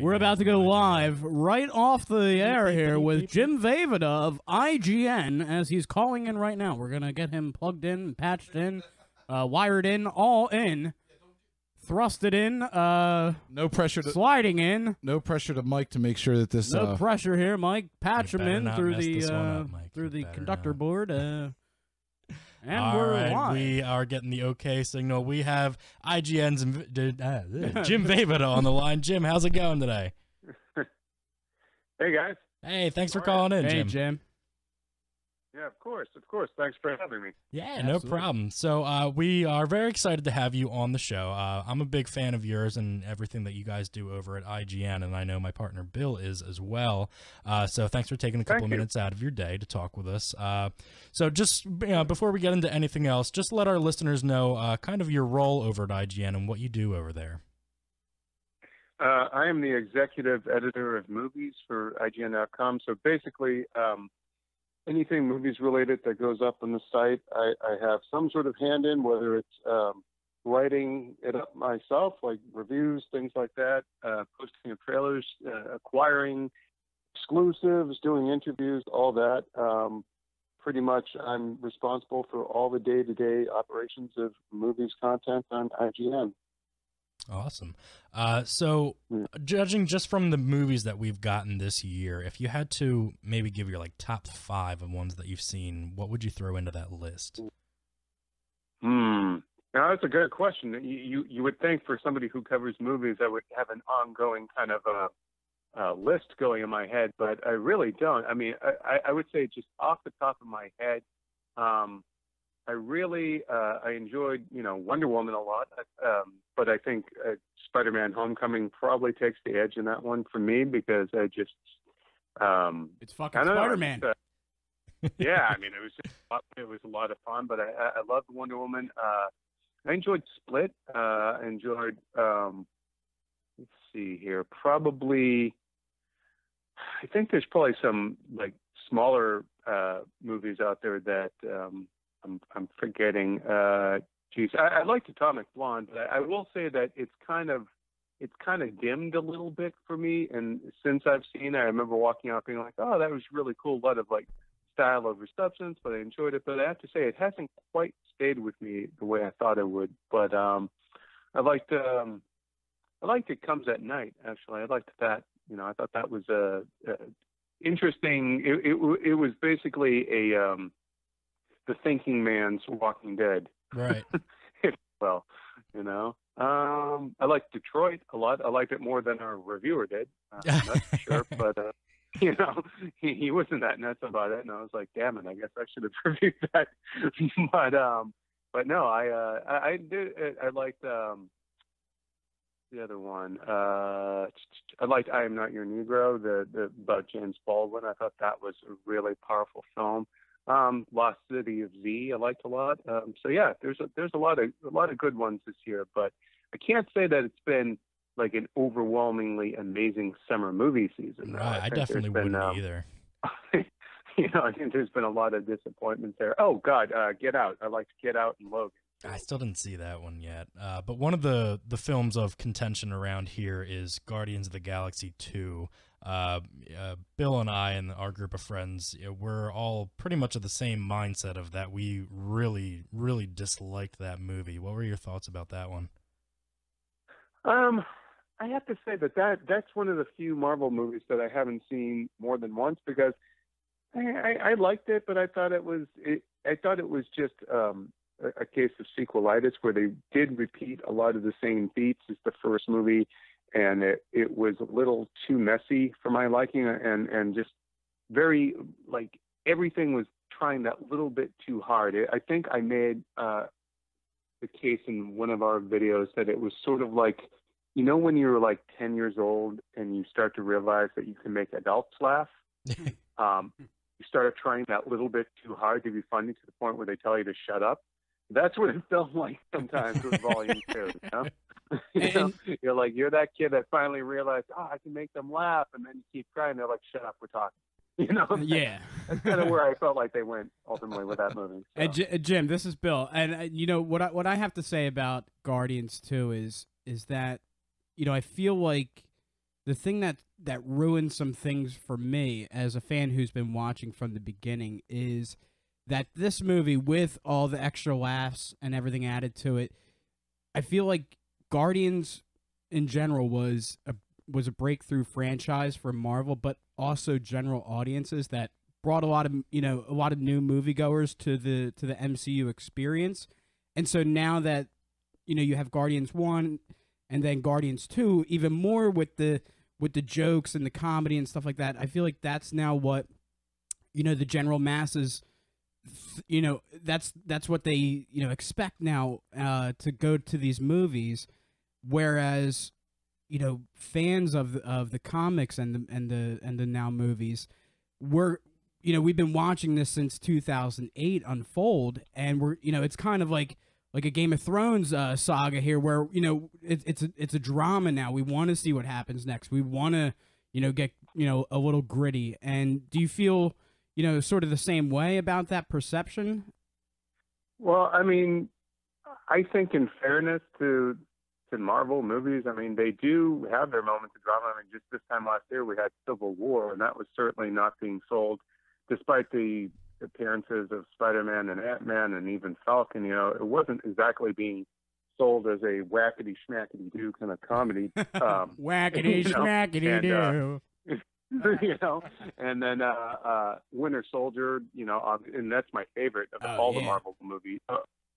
We're about to go live right off the air here with Jim Vejvoda of IGN as he's calling in right now. We're going to get him plugged in, patched in, wired in, all in, thrusted in, no pressure to sliding in. No pressure to Mike to make sure that this no pressure here, Mike. Patch him in through the conductor board. And all we're right, live. we are getting the okay signal. We have IGN's Jim Vejvoda on the line. Jim, how's it going today? Hey, guys. Hey, thanks for calling in, Hey, Jim. Jim. Yeah, of course. Thanks for having me. Yeah, Absolutely. no problem. So we are very excited to have you on the show. I'm a big fan of yours and everything that you guys do over at IGN, and I know my partner Bill is as well. So thanks for taking a couple of minutes out of your day to talk with us. So just before we get into anything else, just let our listeners know kind of your role over at IGN and what you do over there. I am the executive editor of movies for IGN.com. So basically, anything movies related that goes up on the site, I have some sort of hand in, whether it's writing it up myself, like reviews, things like that, posting of trailers, acquiring exclusives, doing interviews, all that. Pretty much I'm responsible for all the day-to-day operations of movies content on IGN. Awesome. So judging just from the movies that we've gotten this year, if you had to maybe give your like top 5 of ones that you've seen, what would you throw into that list? Now that's a good question. You would think for somebody who covers movies, I would have an ongoing kind of a list going in my head, but I really don't. I mean, I would say just off the top of my head, I really I enjoyed Wonder Woman a lot, but I think Spider-Man: Homecoming probably takes the edge in that one for me because I just it's fucking Spider-Man. Yeah, I mean it was a lot of fun, but I loved Wonder Woman. I enjoyed Split. I enjoyed let's see here, probably I think there's probably some like smaller movies out there that I'm forgetting. I liked Atomic Blonde, but I will say that it's kind of dimmed a little bit for me. And since I've seen it, I remember walking out being like, oh, that was really cool. A lot of like style over substance, but I enjoyed it. But I have to say, it hasn't quite stayed with me the way I thought it would. But I liked It Comes at Night. Actually, I liked that. I thought that was interesting. It was basically the thinking man's Walking Dead. Right. Well, I liked Detroit a lot. I liked it more than our reviewer did. That's for sure. But, he wasn't that nuts about it. And I was like, damn it, I guess I should have reviewed that. But no, I did. I liked the other one. I liked I Am Not Your Negro, the about James Baldwin. I thought that was a really powerful film. Lost City of Z, I liked a lot. So yeah, there's a lot of good ones this year, but I can't say that it's been like an overwhelmingly amazing summer movie season. Right, I definitely wouldn't either. I think there's been a lot of disappointments there. Oh God, Get Out. I liked Get Out and Logan. I still didn't see that one yet. But one of the films of contention around here is Guardians of the Galaxy 2. Bill and I and our group of friends, we're all pretty much of the same mindset of that. We really, really disliked that movie. What were your thoughts about that one? I have to say that's one of the few Marvel movies that I haven't seen more than once because I liked it, but I thought it was just a case of sequelitis where they did repeat a lot of the same beats as the first movie. And it was a little too messy for my liking and just very, like, everything was trying that little bit too hard. I think I made the case in one of our videos that it was sort of like, when you're like 10 years old and you start to realize that you can make adults laugh, you started trying that little bit too hard to be funny to the point where they tell you to shut up. That's what it felt like sometimes with Volume 2, You're like, you're that kid that finally realized, I can make them laugh, and then you keep crying, they're like, shut up, we're talking. Yeah. That's kind of where I felt like they went ultimately with that movie. So. And Jim, this is Bill, and what I have to say about Guardians 2 is that I feel like the thing that ruined some things for me as a fan who's been watching from the beginning is that this movie, with all the extra laughs and everything added to it, I feel like Guardians in general was a breakthrough franchise for Marvel, but also general audiences that brought a lot of new moviegoers to the MCU experience. And so now that you have Guardians 1 and then Guardians 2, even more with the jokes and the comedy and stuff like that, I feel like that's now what the general masses that's what they expect now to go to these movies, whereas fans of the comics and the now movies, we've been watching this since 2008 unfold, and it's kind of like a Game of Thrones saga here, where it's a drama now. We want to see what happens next. We want to get a little gritty. And do you feel sort of the same way about that perception? Well, I mean, I think in fairness to Marvel movies, I mean, they do have their moments of drama. I mean, just this time last year we had Civil War, and that was certainly not being sold, despite the appearances of Spider-Man and Ant-Man and even Falcon. It wasn't exactly being sold as a whackety schmackety do kind of comedy. Whackety schmackety do. And then Winter Soldier, and that's my favorite of all the Marvel movies,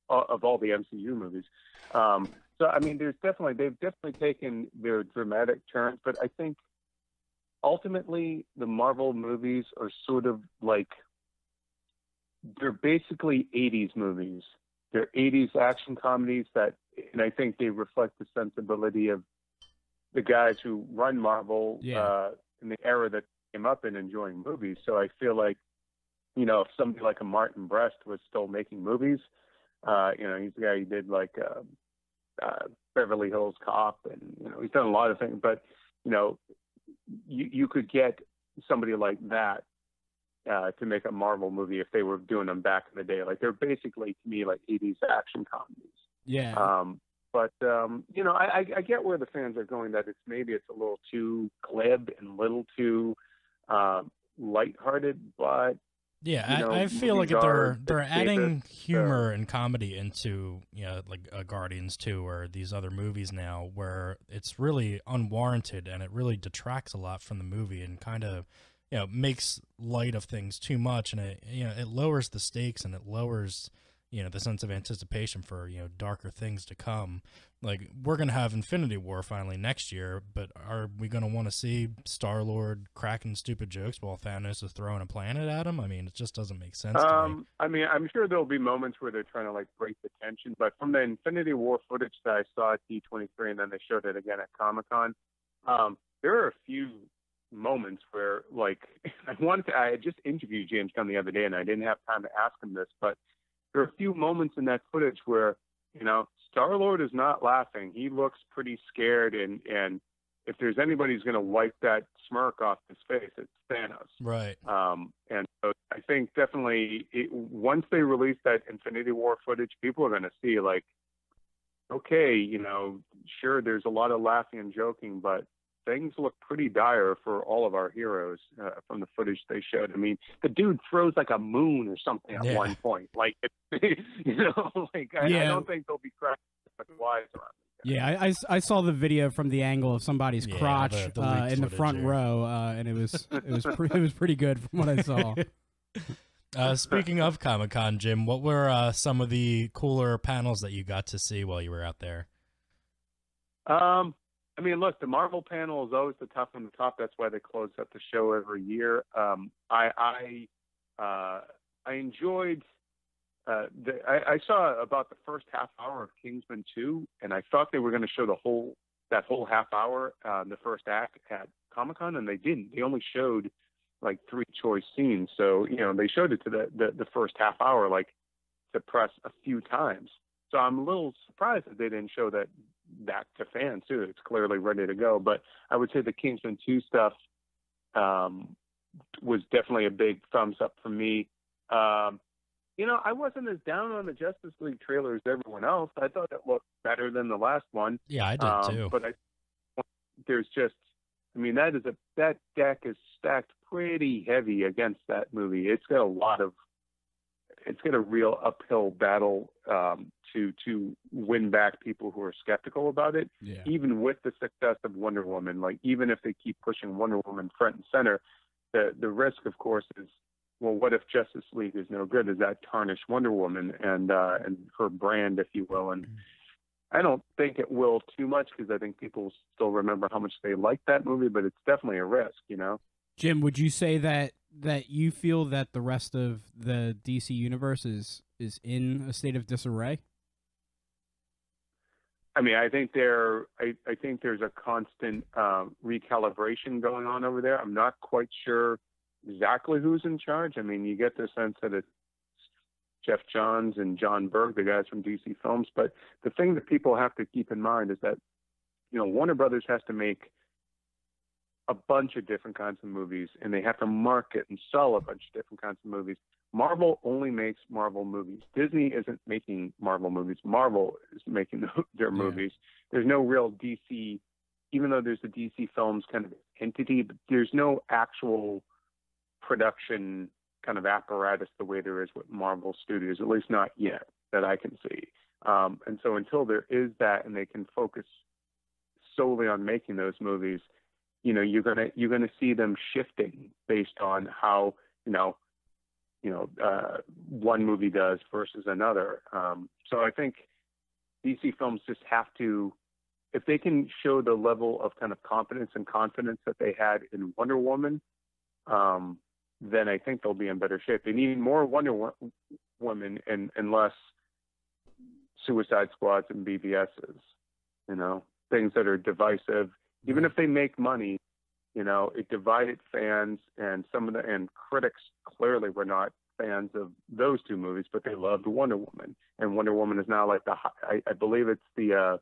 of all the MCU movies. So I mean, they've definitely taken their dramatic turns, but I think ultimately the Marvel movies are sort of like, they're basically 80s movies. They're 80s action comedies and I think they reflect the sensibility of the guys who run Marvel in the era that came up in enjoying movies. So I feel like, if somebody like a Martin Brest was still making movies, he's the guy who did like Beverly Hills Cop, and he's done a lot of things. But you could get somebody like that to make a Marvel movie if they were doing them back in the day. Like, they're basically, to me, like 80s action comedies. Yeah. But I get where the fans are going, that it's a little too glib and a little too lighthearted, but yeah, I feel like they're adding humor and comedy into like Guardians 2 or these other movies now, where it's really unwarranted and it really detracts a lot from the movie and kind of makes light of things too much, and it lowers the stakes and it lowers the sense of anticipation for darker things to come. Like, we're gonna have Infinity War finally next year, but are we gonna want to see Star-Lord cracking stupid jokes while Thanos is throwing a planet at him? I mean, it just doesn't make sense to me. I mean, I'm sure there'll be moments where they're trying to like break the tension, but from the Infinity War footage that I saw at D23 and then they showed it again at Comic-Con, there are a few moments where, like, I had just interviewed James Gunn the other day and I didn't have time to ask him this, but there are a few moments in that footage where, Star-Lord is not laughing. He looks pretty scared, and if there's anybody who's going to wipe that smirk off his face, it's Thanos. Right. And so I think definitely once they release that Infinity War footage, people are going to see, like, okay, sure, there's a lot of laughing and joking, but things look pretty dire for all of our heroes from the footage they showed. I mean, the dude throws like a moon or something at one point. Like, I don't think they'll be cracking much wise around it. Yeah, I saw the video from the angle of somebody's crotch in the front row, and it was pretty good from what I saw. Speaking of Comic-Con, Jim, what were some of the cooler panels that you got to see while you were out there? I mean, look, the Marvel panel is always the top on the top. That's why they close up the show every year. I enjoyed. I saw about the first half hour of Kingsman 2, and I thought they were going to show that whole half hour, the first act at Comic-Con, and they didn't. They only showed like 3 choice scenes. So they showed it to the first half hour, like, to press a few times. So I'm a little surprised that they didn't show that to fans too. It's clearly ready to go. But I would say the Kingsman 2 stuff was definitely a big thumbs up for me. I wasn't as down on the Justice League trailer as everyone else. I thought it looked better than the last one. Yeah, I did too. But there's just I mean, that deck is stacked pretty heavy against that movie. It's got a real uphill battle to win back people who are skeptical about it. Yeah. Even with the success of Wonder Woman, like even if they keep pushing Wonder Woman front and center, the risk, of course, is, well, what if Justice League is no good? Does that tarnish Wonder Woman and her brand, if you will? And I don't think it will too much, because I think people still remember how much they liked that movie, but it's definitely a risk, you know? Jim, would you say that you feel that the rest of the DC universe is in a state of disarray? I mean, I think there's a constant recalibration going on over there. I'm not quite sure exactly who's in charge. I mean, you get the sense that it's Jeff Johns and John Berg, the guys from DC Films. But the thing that people have to keep in mind is that, you know, Warner Brothers has to make a bunch of different kinds of movies, and they have to market and sell a bunch of different kinds of movies. Marvel only makes Marvel movies. Disney isn't making Marvel movies. Marvel is making their movies. There's no real DC, even though there's a DC Films kind of entity, but there's no actual production kind of apparatus the way there is with Marvel Studios, at least not yet that I can see. And so until there is that, and they can focus solely on making those movies, you know, you're gonna see them shifting based on how one movie does versus another. So I think DC Films just have to, if they can show the level of kind of competence and confidence that they had in Wonder Woman, then I think they'll be in better shape. They need more Wonder Woman and less Suicide Squads and BVSs, you know, things that are divisive. Even if they make money, you know, it divided fans, and and critics clearly were not fans of those two movies, but they loved Wonder Woman. And Wonder Woman is now like I believe it's the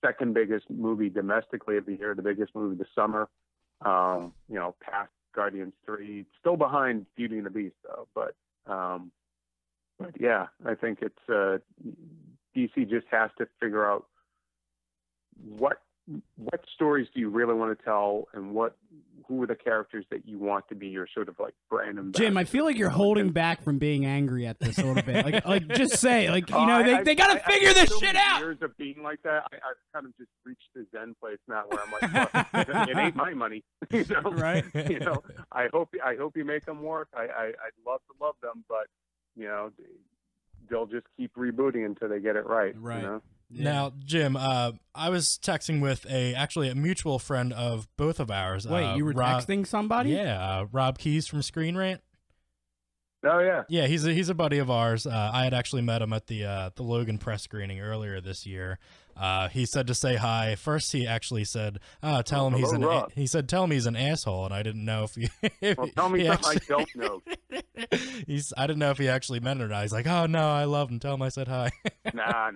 second biggest movie domestically of the year, the biggest movie of the summer, you know, past Guardians 3, still behind Beauty and the Beast though. But yeah, I think it's DC just has to figure out what stories do you really want to tell, and who are the characters that you want to be your sort of like brand ambassador. Jim, I feel like you're holding back from being angry at this a little bit. Like just say, like, you know, they got to figure this shit out. Years of being like that, I've kind of just reached the Zen place now where I'm like, look, it ain't my money, you know? Right? You know, I hope you make them work. I'd love to love them, but you know, they'll just keep rebooting until they get it right. Right. You know? Yeah. Now, Jim, I was texting with actually a mutual friend of both of ours. Wait, you were texting somebody? Yeah, Rob Keyes from Screen Rant. Oh yeah. Yeah, he's a buddy of ours. I had actually met him at the Logan press screening earlier this year. He said to say hi. First, he actually said, "Tell him he said tell him he's an asshole," and I didn't know if he. Well, tell me something I don't know. I didn't know if he actually meant it or not. He's like, "Oh no, I love him. Tell him I said hi." Nah.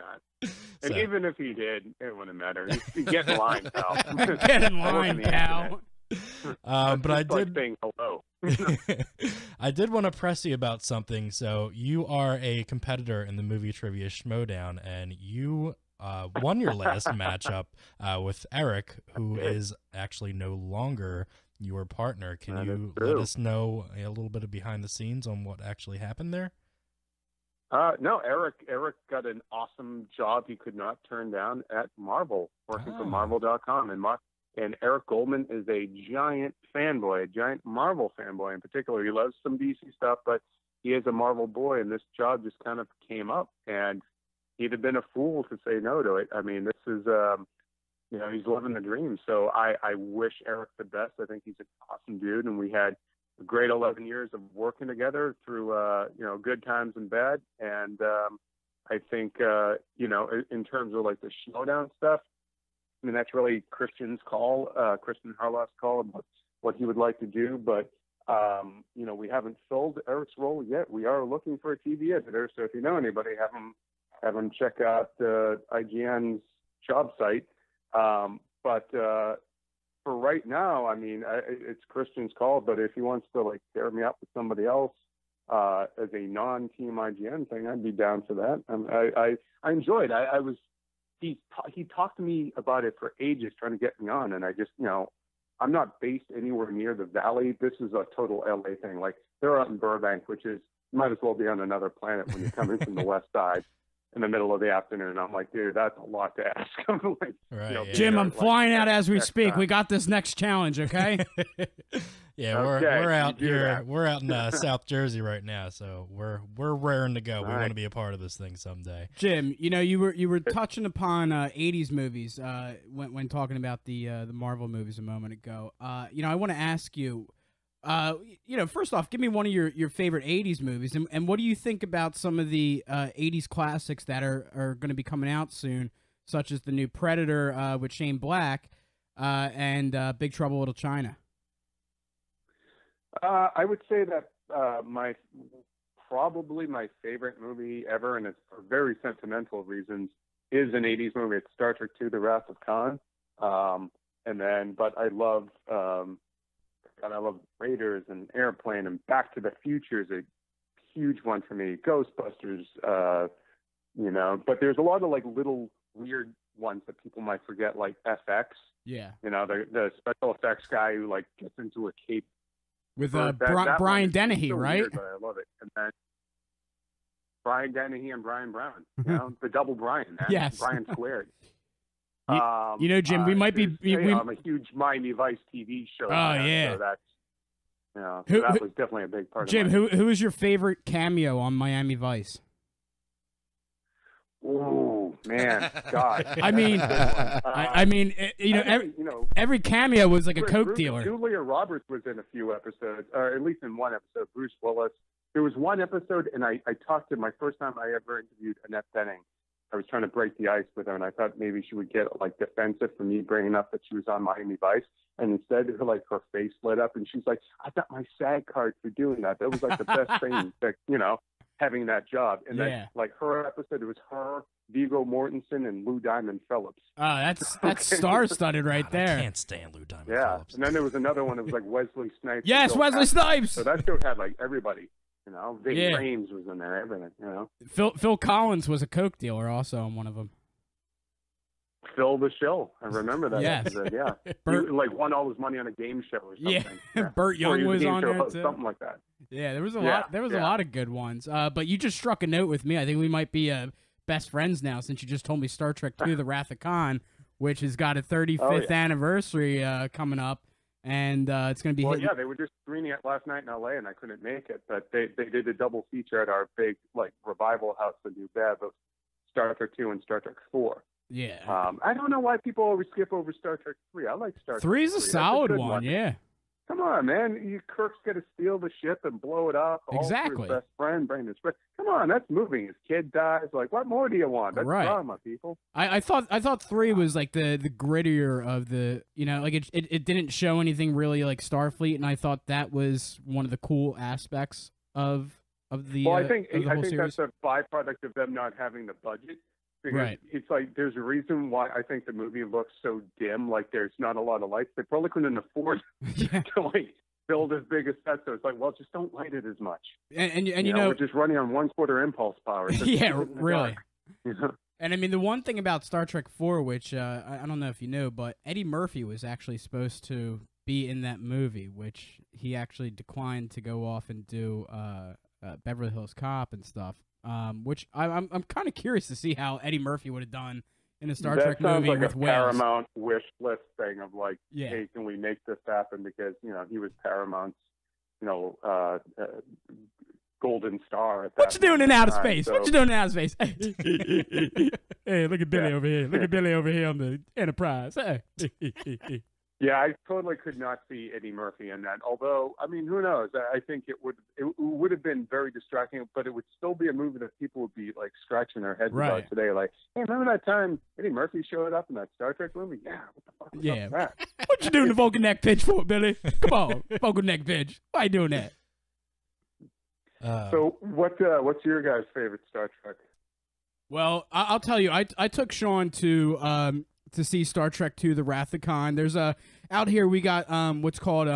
And even if he did, it wouldn't matter. Get in line, pal. Get in line, pal. But I did saying hello. I did want to press you about something. So you are a competitor in the Movie Trivia Schmodown, and you won your last matchup with Eric, who is actually no longer your partner. Can you let us know a little bit of behind the scenes on what actually happened there? No, Eric got an awesome job he could not turn down at Marvel, working for Marvel.com. And Eric Goldman is a giant fanboy, a giant Marvel fanboy in particular. He loves some DC stuff, but he is a Marvel boy, and this job just kind of came up, and he'd have been a fool to say no to it. I mean, this is, you know, he's living the dream. So I wish Eric the best. I think he's an awesome dude, and we had a great 11 years of working together through, you know, good times and bad. And I think, you know, in terms of like the Schmodown stuff, I mean, that's really Christian Harloff's call about what he would like to do. But, you know, we haven't filled Eric's role yet. We are looking for a TV editor. So if you know anybody, have them check out IGN's job site. But for right now, I mean, it's Christian's call. But if he wants to like pair me up with somebody else as a non-team IGN thing, I'd be down for that. I enjoyed. He talked to me about it for ages, trying to get me on, and I just, you know, I'm not based anywhere near the valley. This is a total LA thing. Like they're out in Burbank, which is might as well be on another planet when you're coming from the west side in the middle of the afternoon. I'm like, dude, that's a lot to ask. I'm like, right, Jim, I'm flying out as we speak. We got this next challenge, okay? Yeah, we're out here. We're out in South Jersey right now, so we're raring to go. We want to be a part of this thing someday. Jim, you were touching upon 80s movies when talking about the Marvel movies a moment ago. I want to ask you, first off, give me one of your favorite 80s movies, and what do you think about some of the 80s classics that are going to be coming out soon, such as the new Predator with Shane Black and Big Trouble in Little China? I would say that probably my favorite movie ever, and it's for very sentimental reasons, is an 80s movie. It's Star Trek II: The Wrath of Khan. But I love Raiders and Airplane, and Back to the Future is a huge one for me. Ghostbusters, but there's a lot of like little weird ones that people might forget, like FX. Yeah. The special effects guy who like gets into a cape. With Brian Dennehy, right? Weird, but I love it. And then Brian Dennehy and Brian Brown, the double Brian, man. Yes. Brian squared. Jim, we might be. I'm a huge Miami Vice TV show. Oh, yeah. So that's, that was definitely a big part Jim, of it. who is your favorite cameo on Miami Vice? Oh man, God. I mean, every cameo was like a Coke dealer. Julia Roberts was in a few episodes, or at least in one episode. Bruce Willis. There was one episode, and I talked to my first time I ever interviewed Annette Bening. I was trying to break the ice with her, and I thought maybe she would get like defensive for me bringing up that she was on Miami Vice, and instead her face lit up, and she's like, "I got my SAG card for doing that. That was like the best thing that having that job." And then like her episode, it was her, Viggo Mortensen, and Lou Diamond Phillips. Oh, that's star-studded right there. I can't stand Lou Diamond Phillips. And then there was another one that was like Wesley Snipes. Yes, Wesley Snipes. So that show had like everybody. Ving Rhames was in there, everything. Phil Collins was a Coke dealer also on one of them. Phil the Shill, I remember that. Yes. Episode, yeah. Bert, he like won all his money on a game show or something. Yeah. Burt Young was on there too. Something like that. Yeah, there was a lot. There was a lot of good ones. But you just struck a note with me. I think we might be best friends now, since you just told me Star Trek II: The Wrath of Khan, which has got a 35th anniversary coming up. And it's going to be. Well, they were just screening it last night in LA, and I couldn't make it. But they did a double feature at our big like revival house in New Bev of Star Trek 2 and Star Trek 4. Yeah. I don't know why people always skip over Star Trek 3. I like Star Trek 3. 3 is a solid one. Yeah. Come on, man. Kirk's got to steal the ship and blow it up. Exactly. All for his best friend, bring his friend. Come on, that's moving. His kid dies. Like, what more do you want? That's drama, people. I thought 3 was like the grittier of the, like it didn't show anything really like Starfleet, and I thought that was one of the cool aspects of the. Well, I think series. that's a byproduct of them not having the budget. Because it's like there's a reason why I think the movie looks so dim. Like there's not a lot of lights. They probably couldn't afford to like build as big a set. So it's like, well, just don't light it as much. And we're just running on 1/4 impulse power. So yeah, really. Dark, And I mean, the one thing about Star Trek 4, which I don't know if you know, but Eddie Murphy was actually supposed to be in that movie, which he actually declined to go off and do Beverly Hills Cop and stuff. Which I'm kind of curious to see how Eddie Murphy would have done in a Star Trek movie like with a whales. Paramount wish list thing of like, hey, can we make this happen? Because he was Paramount's golden star. At what you doing in outer space? So... What you doing in outer space? Hey, look at Billy over here. Look at Billy over here on the Enterprise. Hey. Yeah, I totally could not see Eddie Murphy in that. Although, I mean, who knows? I think it would have been very distracting, but it would still be a movie that people would be like scratching their heads about today. Like, hey, remember that time Eddie Murphy showed up in that Star Trek movie? Yeah, what the fuck was up with that? What you doing the Vulcan neck pitch for, Billy? Come on, Vulcan neck pitch. Why you doing that? So, what's your guys' favorite Star Trek? Well, I'll tell you, I took Sean to see Star Trek II: The Wrath of Khan. There's out here we got what's called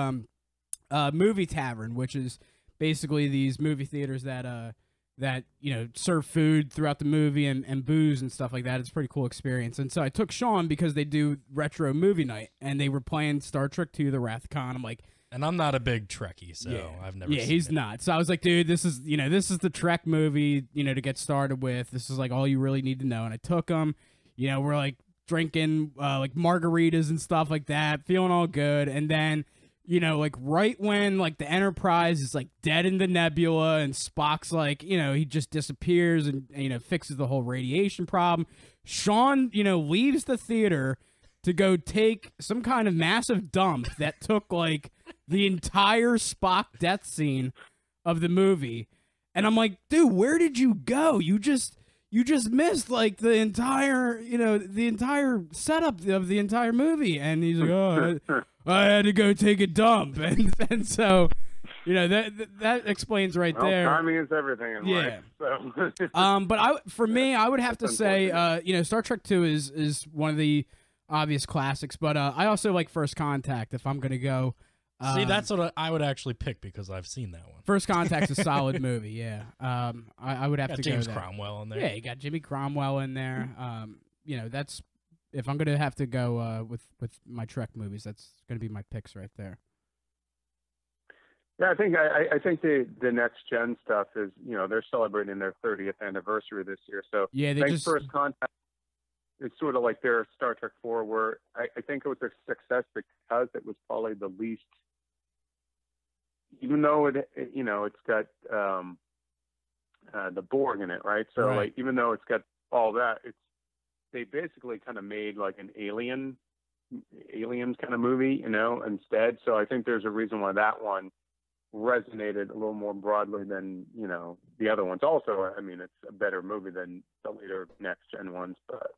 Movie Tavern, which is basically these movie theaters that that serve food throughout the movie and booze and stuff like that. It's a pretty cool experience. And so I took Sean because they do retro movie night, and they were playing Star Trek II: The Wrath of Khan. I'm like, and I'm not a big Trekkie, so I've never. Yeah, seen he's it. not. So I was like, dude, this is the Trek movie, to get started with. This is like all you really need to know. And I took him. We're like drinking like margaritas and stuff like that, feeling all good. And then, like right when like the Enterprise is like dead in the nebula and Spock's like, he just disappears and fixes the whole radiation problem. Sean, leaves the theater to go take some kind of massive dump that took like the entire Spock death scene of the movie. And I'm like, dude, where did you go? You just missed like the entire setup of the entire movie. And he's like, oh, I had to go take a dump. And so, that explains right there. Timing is everything in life. So. But I would have to say, Star Trek II is one of the obvious classics, but I also like First Contact if I'm going to go. See, that's what I would actually pick because I've seen that one. First Contact's a solid movie, yeah. I would have to James go there. Cromwell in there. Yeah, you got Jimmy Cromwell in there. That's if I'm going to have to go with my Trek movies, that's going to be my picks right there. Yeah, I think the next gen stuff is, they're celebrating their 30th anniversary this year. So yeah, First Contact is sort of like their Star Trek 4, where I think it was a success because it was probably the least, even though it's got the Borg in it, right? So like even though it's got all that, they basically kind of made like an aliens kind of movie, instead. So I think there's a reason why that one resonated a little more broadly than the other ones. Also, I mean, it's a better movie than the later next gen ones, but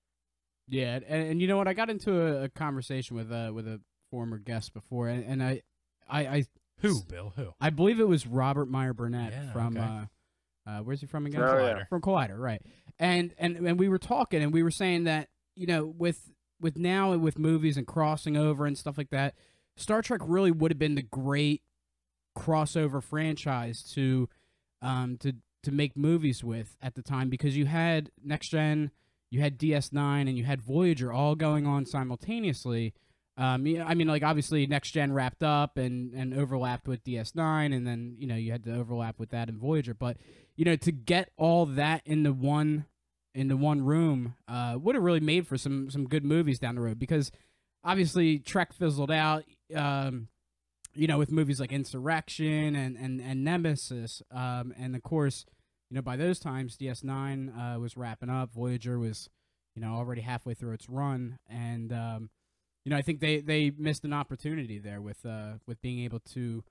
yeah. And you know what, I got into a conversation with a former guest before, and I who Bill who I believe it was Robert Meyer Burnett from where's he from again? Collider. Yeah. From Collider, right? And we were talking, and we were saying that with now with movies and crossing over and stuff like that, Star Trek really would have been the great crossover franchise to make movies with at the time, because you had Next Gen, you had DS9, and you had Voyager all going on simultaneously. I mean, like obviously Next Gen wrapped up and overlapped with DS9, and then you had to overlap with that in Voyager. But to get all that into one room would have really made for some good movies down the road, because obviously Trek fizzled out. With movies like Insurrection and Nemesis, and of course, by those times DS9 was wrapping up, Voyager was, already halfway through its run, and I think they missed an opportunity there with being able to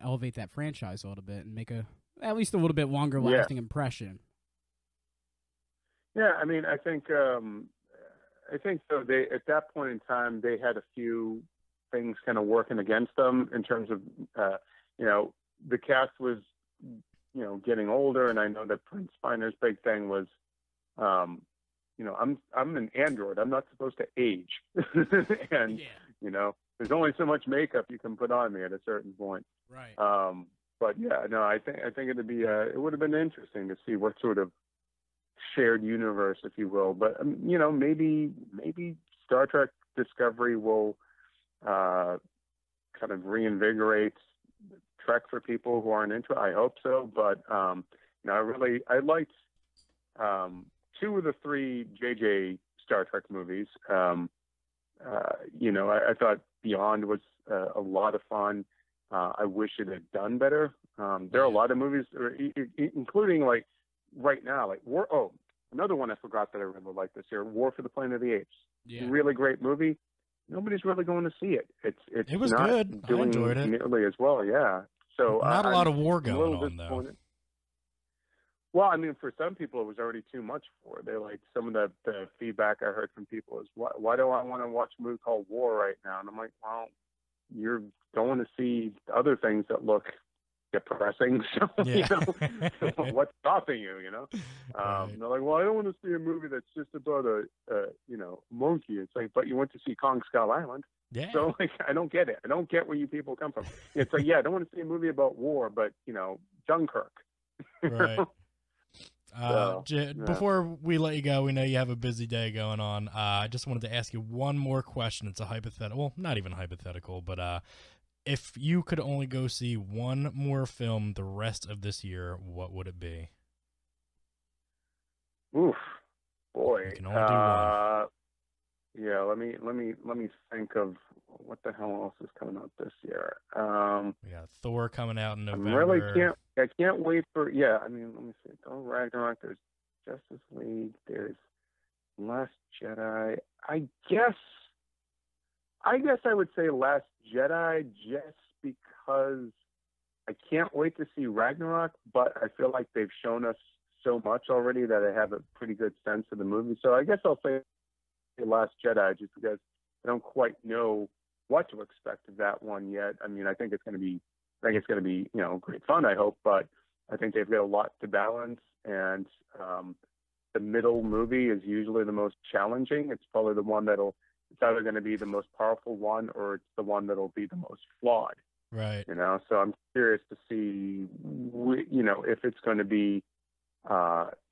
elevate that franchise a little bit and make at least a little bit longer lasting impression. Yeah, I mean, I think so. They at that point in time they had a few things kind of working against them in terms of, the cast was, getting older. And I know that Prince Spiner's big thing was, I'm an android. I'm not supposed to age. And, there's only so much makeup you can put on me at a certain point. Right. But yeah, no, I think it would have been interesting to see what sort of shared universe, if you will. But, maybe Star Trek Discovery will, kind of reinvigorate Trek for people who aren't into it. I hope so, but I liked two of the three JJ Star Trek movies. I thought Beyond was a lot of fun. I wish it had done better. There are a lot of movies, including like right now, like War. Oh, another one I forgot that I really liked this year, War for the Planet of the Apes. Yeah. Really great movie. Nobody's really going to see it. It was not good. I enjoyed it nearly as well. Yeah. So not a lot of war going on though. Well, I mean, for some people, it was already too much for. They like some of the feedback I heard from people is, why do I want to watch a movie called War right now? And I'm like, well, you're going to see other things that look depressing. So, what's stopping you? Right. They're like, well, I don't want to see a movie that's just about a monkey. It's like, but you went to see Kong Skull Island. Yeah. So like, I don't get it. I don't get where you people come from. It's like, yeah, I don't want to see a movie about war, but Dunkirk. Right. Before we let you go, we know you have a busy day going on. I just wanted to ask you one more question. It's a hypothetical, well, not even hypothetical, but if you could only go see one more film the rest of this year, what would it be? Oof, boy. You can only do one. Yeah, let me think of what the hell else is coming out this year. We got Thor coming out in November. I can't wait for. Yeah, I mean, let me see. Oh, Ragnarok. There's Justice League. There's Last Jedi. I guess I would say Last Jedi just because I can't wait to see Ragnarok, but I feel like they've shown us so much already that I have a pretty good sense of the movie. So I guess I'll say Last Jedi just because I don't quite know what to expect of that one yet. I mean, I think it's going to be, great fun, I hope, but I think they've got a lot to balance, and the middle movie is usually the most challenging. It's probably the one it's either going to be the most powerful one or it's the one that'll be the most flawed. Right. So I'm curious to see, if it's going to be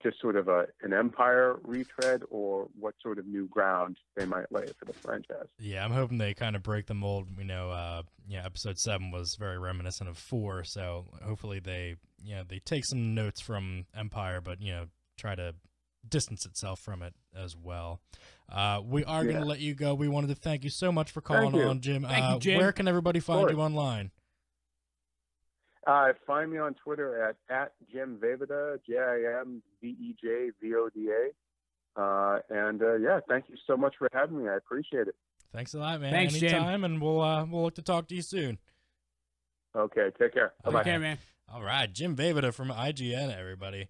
just sort of an Empire retread or what sort of new ground they might lay for the franchise. Yeah, I'm hoping they kind of break the mold. Episode 7 was very reminiscent of 4, so hopefully they take some notes from Empire, but try to distance itself from it as well. We are going to let you go. We wanted to thank you so much for calling on, Jim. Thank you, Jim. Where can everybody find you online? Find me on Twitter at Jim Vejvoda, JimVejvoda. And thank you so much for having me. I appreciate it. Thanks a lot, man. Thanks, Anytime, Jim. And we'll look to talk to you soon. Okay, take care. Bye-bye. Take care, man. All right, Jim Vejvoda from IGN, everybody.